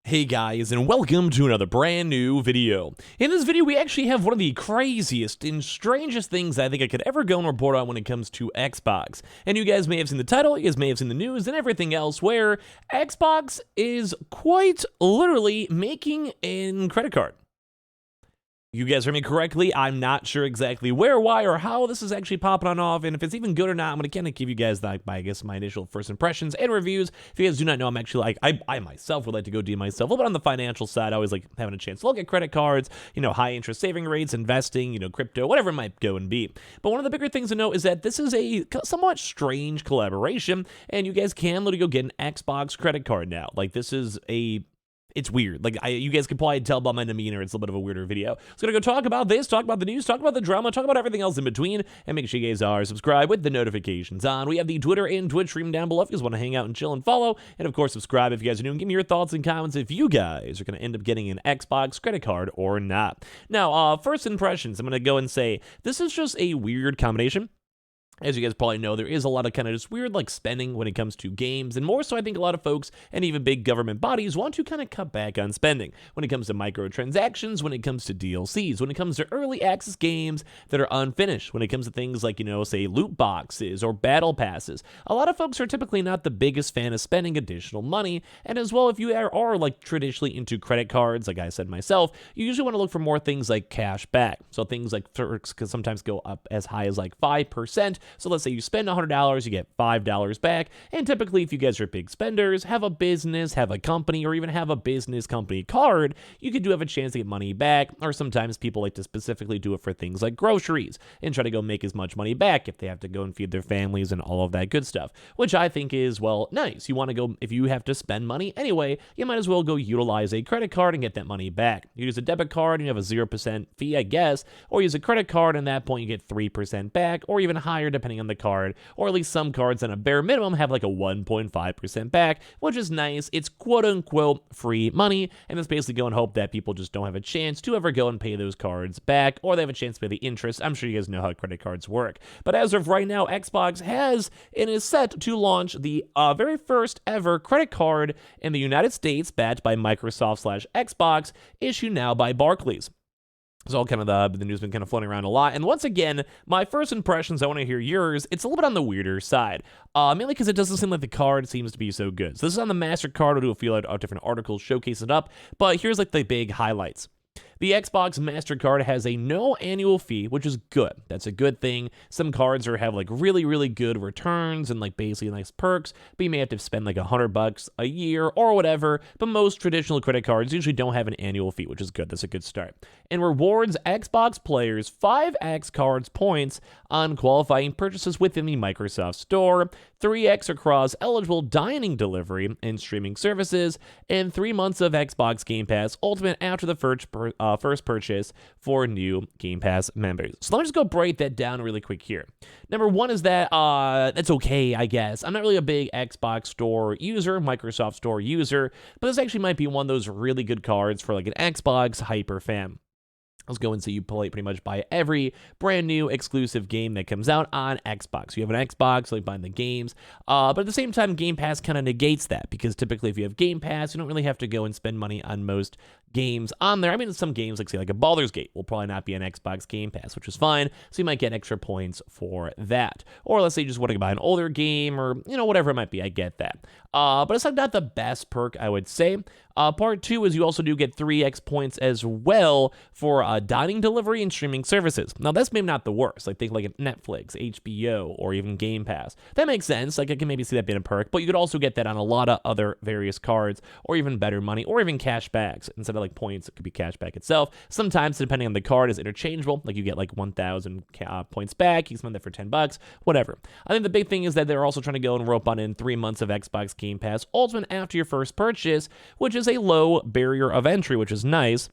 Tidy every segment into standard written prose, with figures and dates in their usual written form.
Hey guys, and welcome to another brand new video. In this video, we actually have one of the craziest and strangest things I think I could ever go and report on when it comes to Xbox. And you guys may have seen the title, you guys may have seen the news and everything else, where Xbox is quite literally making a credit card. You guys heard me correctly. I'm not sure exactly where, why, or how this is actually popping on off, and if it's even good or not. I'm going to kind of give you guys, my initial first impressions and reviews. If you guys do not know, I'm actually, I myself would like to go do myself a little bit on the financial side. I always like having a chance to look at credit cards, high interest saving rates, investing, crypto, whatever it might go and be. But one of the bigger things to note is that this is a somewhat strange collaboration, and you guys can literally go get an Xbox credit card now. It's weird. You guys can probably tell by my demeanor, it's a little bit of a weirder video. So I'm going to go talk about this, talk about the news, talk about the drama, talk about everything else in between, and make sure you guys are subscribed with the notifications on. We have the Twitter and Twitch stream down below if you guys want to hang out and chill and follow. And of course, subscribe if you guys are new, and give me your thoughts and comments if you guys are going to end up getting an Xbox credit card or not. Now, first impressions, I'm going to go and say, this is just a weird combination. As you guys probably know, there is a lot of kind of just weird spending when it comes to games, and more so I think a lot of folks and even big government bodies want to kind of cut back on spending when it comes to microtransactions, when it comes to DLCs, when it comes to early access games that are unfinished, when it comes to things like, say loot boxes or battle passes. A lot of folks are typically not the biggest fan of spending additional money, and as well, if you are traditionally into credit cards, like I said myself, you usually want to look for more things like cash back. So things like perks can sometimes go up as high as 5%. So let's say you spend $100, you get $5 back. And typically, if you guys are big spenders, have a business, have a company, or even have a business company card, you could have a chance to get money back. Or sometimes people like to specifically do it for things like groceries and try to go make as much money back if they have to go and feed their families and all of that good stuff, which I think is, well, nice. You want to go, if you have to spend money anyway, you might as well go utilize a credit card and get that money back. You use a debit card and you have a 0% fee, I guess, or use a credit card and at that point you get 3% back, or even higher depending on the card, or at least some cards on a bare minimum have a 1.5% back, which is nice. It's quote-unquote free money, and it's basically go and hope that people just don't have a chance to ever go and pay those cards back, or they have a chance to pay the interest. I'm sure you guys know how credit cards work. But as of right now, Xbox has and is set to launch the very first ever credit card in the United States, backed by Microsoft/Xbox, issued now by Barclays. So all kind of the news been kind of floating around a lot. And once again, my first impressions, I want to hear yours. It's a little bit on the weirder side, mainly because it doesn't seem like the card seems to be so good. So this is on the MasterCard. We'll do a few different articles, showcase it up. But here's the big highlights. The Xbox MasterCard has a no annual fee, which is good. That's a good thing. Some cards have really, really good returns and basically nice perks, but you may have to spend $100 a year or whatever. But most traditional credit cards usually don't have an annual fee, which is good. That's a good start. And rewards Xbox players 5x cards points on qualifying purchases within the Microsoft Store, 3x across eligible dining, delivery, and streaming services, and 3 months of Xbox Game Pass Ultimate after the first purchase for new Game Pass members. So let me just go break that down really quick here. Number one is that that's okay, I guess. I'm not really a big Xbox Store user, Microsoft Store user, but this actually might be one of those really good cards for an Xbox hyper fan. Let's go and say you pretty much buy every brand new exclusive game that comes out on Xbox. You have an Xbox, buying the games, but at the same time, Game Pass kind of negates that, because typically if you have Game Pass, you don't really have to go and spend money on most games on there. I mean, some games, say a Baldur's Gate, will probably not be an Xbox Game Pass, which is fine, so you might get extra points for that. Or let's say you just want to buy an older game, or, whatever it might be, I get that. But it's not the best perk, I would say. Part two is you also do get 3x points as well for dining, delivery, and streaming services. Now, that's maybe not the worst. Think Netflix, HBO, or even Game Pass. That makes sense. I can maybe see that being a perk, but you could also get that on a lot of other various cards, or even better money, or even cash backs. Instead of points, it could be cash back itself. Sometimes, depending on the card, is interchangeable. You get 1,000 points back. You can spend that for $10, whatever. I think the big thing is that they're also trying to go and rope on in 3 months of Xbox Game Pass Ultimate after your first purchase, which is a low barrier of entry, which is nice.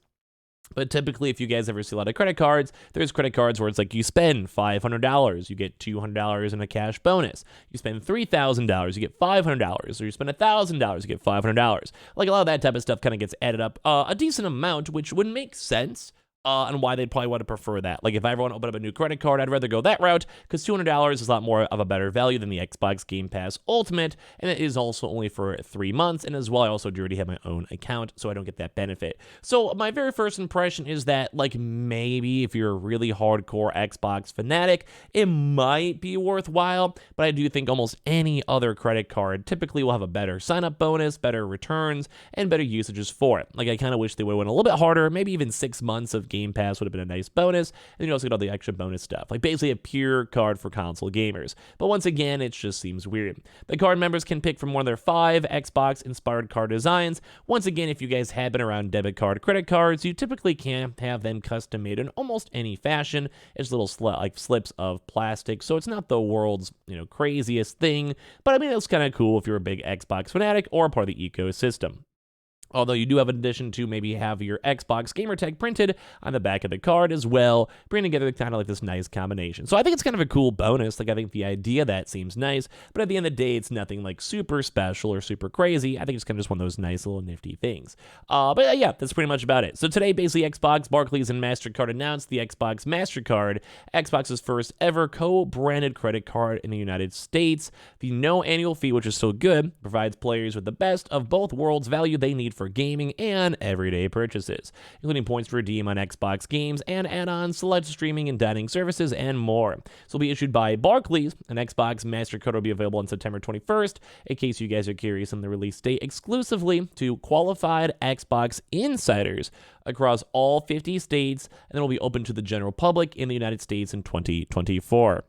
But typically, if you guys ever see a lot of credit cards, there's credit cards where it's you spend $500, you get $200 in a cash bonus. You spend $3,000, you get $500. Or you spend $1,000, you get $500. A lot of that type of stuff kind of gets added up a decent amount, which would make sense. and why they'd probably want to prefer that. Like, if I ever want to open up a new credit card, I'd rather go that route, because $200 is a lot more of a better value than the Xbox Game Pass Ultimate, and it is also only for 3 months, and as well, I also do already have my own account, so I don't get that benefit. So my very first impression is that, like, maybe if you're a really hardcore Xbox fanatic, it might be worthwhile, but I do think almost any other credit card typically will have a better sign-up bonus, better returns, and better usages for it. Like, I kind of wish they would have went a little bit harder, maybe even 6 months of Game Pass would have been a nice bonus, and you also get all the extra bonus stuff, like basically a pure card for console gamers. But once again, it just seems weird. The card members can pick from one of their 5 Xbox-inspired card designs. Once again, if you guys have been around debit card, credit cards, you typically can have them custom made in almost any fashion. It's little slips of plastic, so it's not the world's craziest thing, but I mean, it's kind of cool if you're a big Xbox fanatic or a part of the ecosystem. Although you do have an addition to maybe have your Xbox gamer tag printed on the back of the card as well, bringing together kind of like this nice combination. So I think it's kind of a cool bonus. Like, I think the idea of that seems nice, but at the end of the day, it's nothing like super special or super crazy. I think it's kind of just one of those nice little nifty things. But yeah, that's pretty much about it. So today, basically, Xbox, Barclays, and MasterCard announced the Xbox MasterCard, Xbox's first ever co-branded credit card in the United States. The no annual fee, which is so good, provides players with the best of both worlds value they need for gaming and everyday purchases, including points to redeem on Xbox games and add-ons, select streaming and dining services, and more. So it'll be issued by Barclays. An Xbox MasterCard will be available on September 21st, in case you guys are curious on the release date, exclusively to qualified Xbox insiders across all 50 states, and then will be open to the general public in the United States in 2024.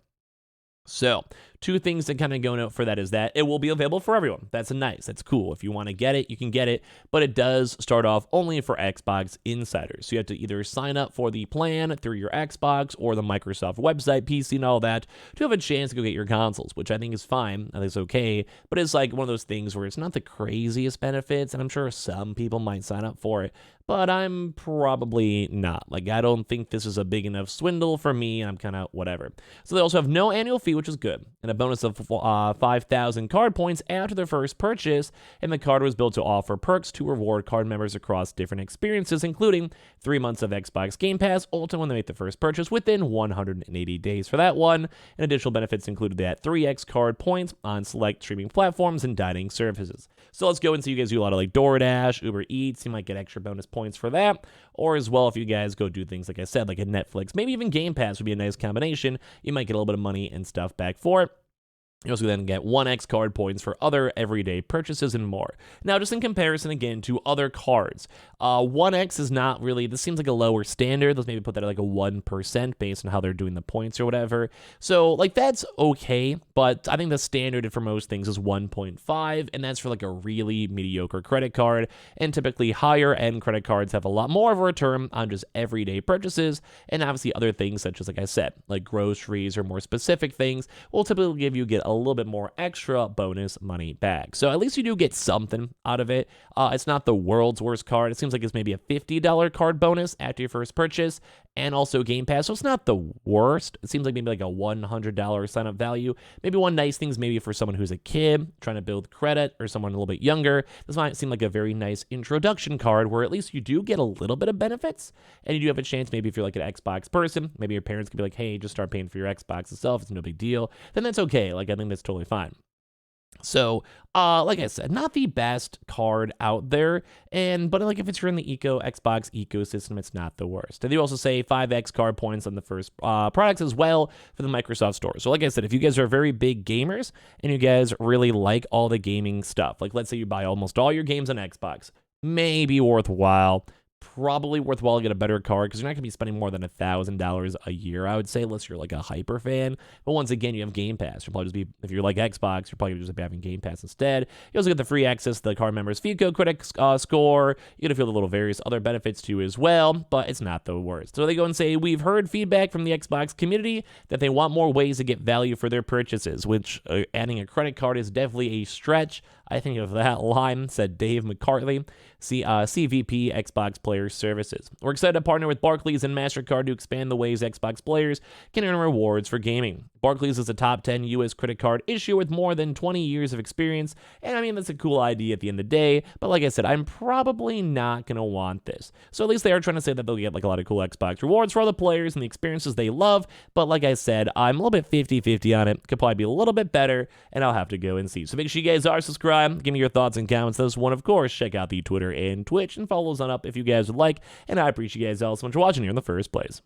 So, 2 things that kind of go note for that is that it will be available for everyone. That's that's cool. If you want to get it, you can get it, but it does start off only for Xbox insiders. So you have to either sign up for the plan through your Xbox or the Microsoft website, PC, and all that to have a chance to go get your consoles, which I think is fine. I think it's okay, but it's like one of those things where it's not the craziest benefits, and I'm sure some people might sign up for it, but I'm probably not. Like, I don't think this is a big enough swindle for me, and I'm kind of whatever. So they also have no annual fee, which is good, and a bonus of 5,000 card points after their first purchase, and the card was built to offer perks to reward card members across different experiences, including 3 months of Xbox Game Pass Ultimate when they make the first purchase within 180 days for that one, and additional benefits included that 3x card points on select streaming platforms and dining services. So let's go and see you guys do a lot of like DoorDash, Uber Eats, you might get extra bonus points for that, or as well if you guys go do things like I said, like a Netflix, maybe even Game Pass would be a nice combination. You might get a little bit of money and stuff back for it. You also then get 1x card points for other everyday purchases and more. Now, just in comparison again to other cards, 1x is not really, this seems like a lower standard. Let's maybe put that at like a 1% based on how they're doing the points or whatever. So like that's okay, but I think the standard for most things is 1.5, and that's for like a really mediocre credit card. And typically higher end credit cards have a lot more of a return on just everyday purchases, and obviously other things such as, like I said, like groceries or more specific things will typically get a little bit more extra bonus money back. So at least you do get something out of it. It's not the world's worst card. It seems like it's maybe a $50 card bonus after your first purchase, and also Game Pass, so it's not the worst. It seems like maybe like a $100 sign-up value. Maybe one nice thing is maybe for someone who's a kid trying to build credit, or someone a little bit younger, this might seem like a very nice introduction card where at least you do get a little bit of benefits, and you do have a chance, maybe if you're like an Xbox person, maybe your parents could be like, hey, just start paying for your Xbox itself, it's no big deal, then that's okay. Like, I think that's totally fine. So, like I said, not the best card out there, but like if you're in the Xbox ecosystem, it's not the worst. And they also say 5x card points on the first products as well for the Microsoft Store. So like I said, if you guys are very big gamers and you guys really like all the gaming stuff, like let's say you buy almost all your games on Xbox, maybe worthwhile. Probably worthwhile to get a better card because you're not going to be spending more than $1,000 a year, I would say, unless you're like a hyper fan. But once again, you have Game Pass. You'll probably just be, if you're like Xbox, you're probably just be having Game Pass instead. You also get the free access to the card members' FICO credit score. You get to feel the little various other benefits too as well, but it's not the worst. So they go and say, we've heard feedback from the Xbox community that they want more ways to get value for their purchases, which adding a credit card is definitely a stretch. I think of that line, said Dave McCarthy, CVP Xbox Player Services. We're excited to partner with Barclays and MasterCard to expand the ways Xbox players can earn rewards for gaming. Barclays is a top 10 U.S. credit card issuer with more than 20 years of experience, and I mean, that's a cool idea at the end of the day, but like I said, I'm probably not going to want this. So at least they are trying to say that they'll get like a lot of cool Xbox rewards for all the players and the experiences they love, but like I said, I'm a little bit 50-50 on it. Could probably be a little bit better, and I'll have to go and see. So make sure you guys are subscribed, give me your thoughts and comments. This one, of course, check out the Twitter and Twitch, and follow us on up if you guys would like, and I appreciate you guys all so much for watching here in the first place.